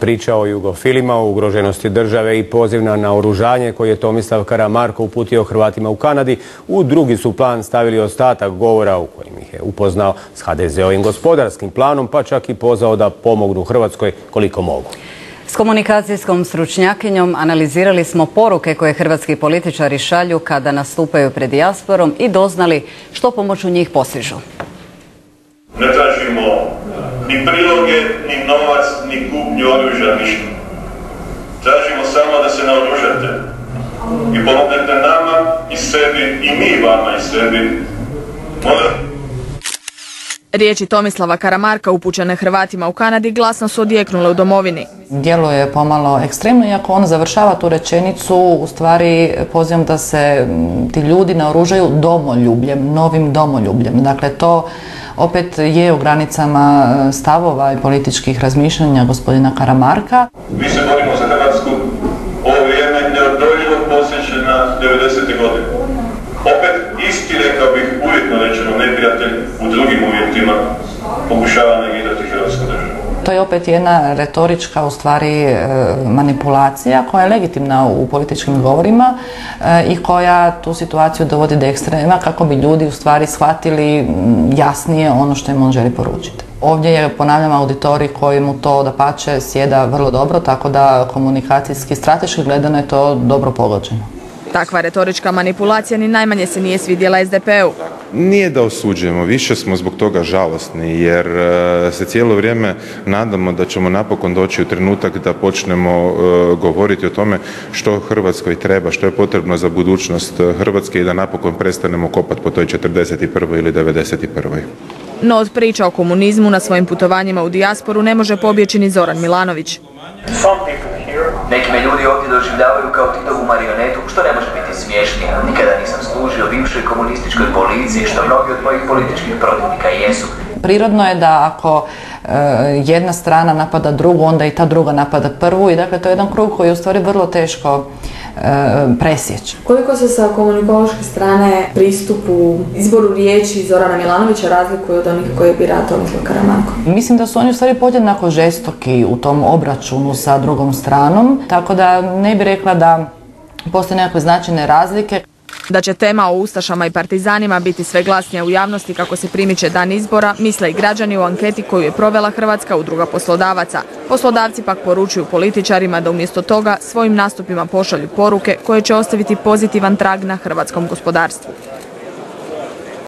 Priča o jugofilima, o ugroženosti države i poziv na naoružanje koji je Tomislav Karamarko uputio Hrvatima u Kanadi, u drugi su plan stavili ostatak govora u kojem ih je upoznao s HDZ-ovim gospodarskim planom, pa čak i pozvao da pomognu Hrvatskoj koliko mogu. S komunikacijskom stručnjakinjom analizirali smo poruke koje hrvatski političari šalju kada nastupaju pred dijasporom i doznali što pomoću njih postižu. Ne tražimo ni priloge, ni novac, ni kupnju oružja, ništa. Tražimo samo da se naoružate i pomognete nama i sebi i mi vama i sebi. Riječi Tomislava Karamarka upućene Hrvatima u Kanadi glasno su odjeknule u domovini. Djeluje pomalo ekstremno, iako on završava tu rečenicu u stvari pozivom da se ti ljudi naoružaju domoljubljem, novim domoljubljem. Dakle, to opet je u granicama stavova i političkih razmišljanja gospodina Karamarka. Mi se borimo za Hrvatsku, ovo vrijeme neodoljivo posvećena 90. godine. Opet isti, rekao bih, uvjetno rečeno neprijatelj u drugim uvjetima pokušava negirati Hrvatsku državu. To je opet jedna retorička, u stvari, manipulacija koja je legitimna u političkim govorima i koja tu situaciju dovodi do ekstrema kako bi ljudi u stvari shvatili jasnije ono što im on želi poručiti. Ovdje je, ponavljam, auditorij kojemu to dapače sjeda vrlo dobro, tako da komunikacijski, strateški gledano je to dobro pogođeno. Takva retorička manipulacija ni najmanje se nije svidjela SDP-u. Nije da osuđujemo, više smo zbog toga žalosni jer se cijelo vrijeme nadamo da ćemo napokon doći u trenutak da počnemo govoriti o tome što Hrvatskoj treba, što je potrebno za budućnost Hrvatske i da napokon prestanemo kopati po toj 41. ili 91. No od priča o komunizmu na svojim putovanjima u dijasporu ne može pobjeći ni Zoran Milanović. Neki me ljudi ovdje doživljavaju kao Titovu marionetu, što ne može biti smiješnije. Nikada nisam služio bivšoj komunističkoj policiji, što mnogi od mojih političkih protivnika jesu. Prirodno je da ako jedna strana napada drugu, onda i ta druga napada prvu i dakle to je jedan krug koji je u stvari vrlo teško presjeći. Koliko se sa komunikološke strane pristupu izboru riječi Zorana Milanovića razlikuje od onih koje bira Tomislav Karamarko? Mislim da su oni u stvari podjednako žestoki u tom obračunu sa drugom stranom, tako da ne bih rekla da postoje nekakve značajne razlike. Da će tema o ustašama i partizanima biti sve glasnija u javnosti kako se primiče dan izbora, misle i građani u anketi koju je provela Hrvatska udruga poslodavaca. Poslodavci pak poručuju političarima da umjesto toga svojim nastupima pošalju poruke koje će ostaviti pozitivan trag na hrvatskom gospodarstvu.